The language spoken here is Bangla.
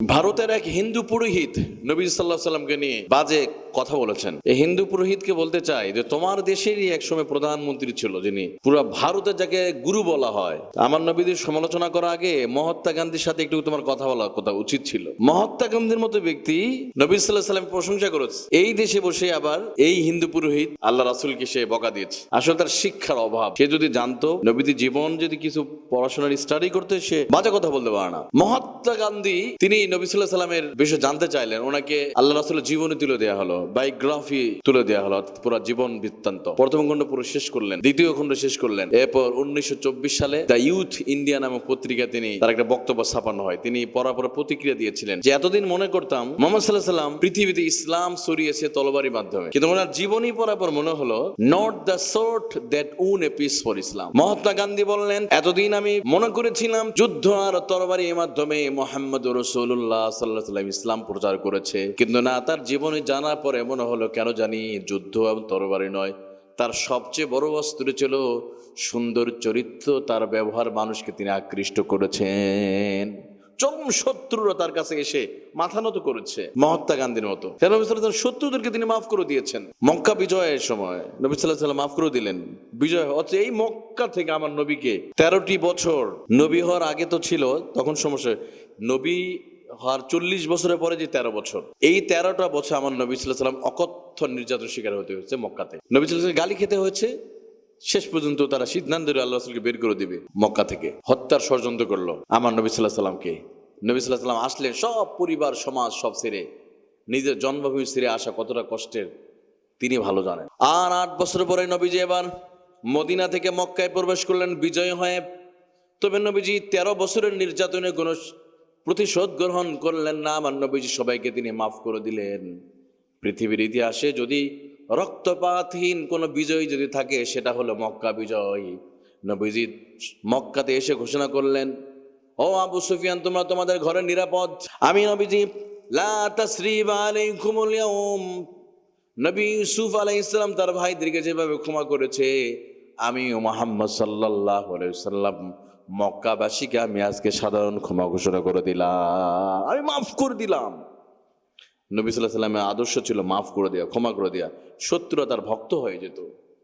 ভারতের এক হিন্দু পুরোহিত নবী সাল্লাল্লাহু আলাইহি সাল্লামকে নিয়ে বাজে কথা বলেছেন। এই হিন্দু পুরোহিতকে বলতে চাই যে তোমার দেশেরই একসময় প্রধানমন্ত্রী ছিল যিনি পুরো ভারতের যাকে গুরু বলা হয়, আমার নবীদের সমালোচনা করার আগে মহাত্মা গান্ধীর সাথে একটু তোমার কথা বলা কথা উচিত ছিল। মহাত্মা গান্ধীর মতো ব্যক্তি নবী সাল্লাল্লাহু আলাইহি সাল্লাম প্রশংসা করেছে, এই দেশে বসে আবার এই হিন্দু পুরোহিত আল্লাহ রাসূলকে সে বকা দিয়েছে। আসলে তার শিক্ষার অভাব। সে যদি জানতো নবীদের জীবন যদি কিছু পড়াশোনার স্টাডি করতে, সে বাজে কথা বলতে পারে না। মহাত্মা গান্ধী তিনি নবী সাল্লাল্লাহু আলাইহি সাল্লামের বিষয়ে জানতে চাইলেন, ওনাকে আল্লাহ রাসূলের জীবনী তুলে দেওয়া হলো, বায়োগ্রাফি তুলে দেওয়া হলো, পুরো জীবন বৃত্তান্ত। প্রথম খণ্ড পুরো শেষ করলেন, দ্বিতীয় খণ্ড শেষ করলেন। এরপর 1924 সালে দ্য ইউথ ইন্ডিয়া নামক পত্রিকা তিনি তার একটা বক্তব্য ছাপানো হয়। তিনি পড়ার পর প্রতিক্রিয়া দিয়েছিলেন যে এতদিন মনে করতাম মুহাম্মদ সাল্লাল্লাহু আলাইহি সাল্লাম পৃথিবীতে ইসলাম ছড়িয়েছে তলোয়ারের মাধ্যমে, কিন্তু ওনার জীবনী পড়ার পর মনে হলো নট দ্য সোর্ট দ্যাট উন এ পিস ফর ইসলাম। মহাত্মা গান্ধী বললেন, এতদিন আমি মনে করেছিলাম যুদ্ধ আর তরবারির মাধ্যমে মুহাম্মদ রাসূলুল্লাহ সাল্লাল্লাহু আলাইহি ওয়াসাল্লাম ইসলাম প্রচার করেছে, কিন্তু না, তার জীবনী জানার পরে মনে হলো কেন জানি যুদ্ধ এবং তরবারি নয়, তার সবচেয়ে বড় অস্ত্র ছিল সুন্দর চরিত্র, তার ব্যবহার মানুষকে তিনি আকৃষ্ট করেছেন। চরম শত্রুরা তার কাছে এসে মাথা নত করেছে মহাত্মা গান্ধীর মতো। শত্রুদেরকে তিনি মাফ করে দিয়েছেন। মক্কা বিজয়ের সময় নবী সাল্লাল্লাহু আলাইহি ওয়াসাল্লাম মাফ করে দিলেন। বিজয় হচ্ছে এই মক্কা থেকে আমার নবীকে 13টি বছর, নবী হওয়ার আগে তো ছিল তখন সমস্যা, নবী হওয়ার 40 বছরের পরে যে 13 বছর, এই 13টা বছর আমার নবী সাল্লাল্লাহু আলাইহি ওয়াসাল্লাম অকথ্য নির্যাতন শিকার হতে হয়েছে মক্কাতে। নবী সাল্লাল্লাহু আলাইহি ওয়াসাল্লাম গালি খেতে হয়েছে। শেষ পর্যন্ত তারা সিদ্ধান্ত আল্লাহ রাসূলকে বের করে দিবে মক্কা থেকে। হত্যার ষড়যন্ত্র করলো আমার নবী সাল্লাল্লাহু আলাইহি ওয়াসাল্লামকে। নবী সাল্লাল্লাহু আলাইহি ওয়াসাল্লাম আসলেন, সব পরিবার সমাজ সব ছেড়ে, নিজের জন্মভূমি ছেড়ে আসা কতটা কষ্টের তিনি ভালো জানেন। আর 8 বছর পরে নবীজি এবার মদিনা থেকে মক্কায় প্রবেশ করলেন বিজয় হয়ে। তবে নবীজি 13 বছরের নির্যাতনের কোনো প্রতিশোধ গ্রহণ করলেন না। আমার নবীজি সবাইকে তিনি মাফ করে দিলেন। পৃথিবীর ইতিহাসে যদি রক্তপাতহীন কোনো বিজয় যদি থাকে, সেটা হলো মক্কা বিজয়। নবীজি মক্কাতে এসে ঘোষণা করলেন, ও আবু সুফিয়ান, তোমরা তোমাদের ঘরে নিরাপদ। আমি নবীজি লা তাসরিবা আলাইকুমুল ইয়াউম, নবী ইউসুফ আলাইহিস সালাম তার ভাইদেরকে যেভাবে ক্ষমা করেছে, আমি মুহাম্মদ সাল্লাল্লাহু আলাইহি ওয়াসাল্লাম মক্কাবাসীকে আমি আজকে সাধারণ ক্ষমা ঘোষণা করে দিলাম, আমি মাফ করে দিলাম। নবী সাল্লাল্লাহু আলাইহি ওয়াসাল্লামের আদর্শ ছিল মাফ করে দেওয়া, ক্ষমা করে দেওয়া। শত্রুরা তার ভক্ত হয়ে যেত।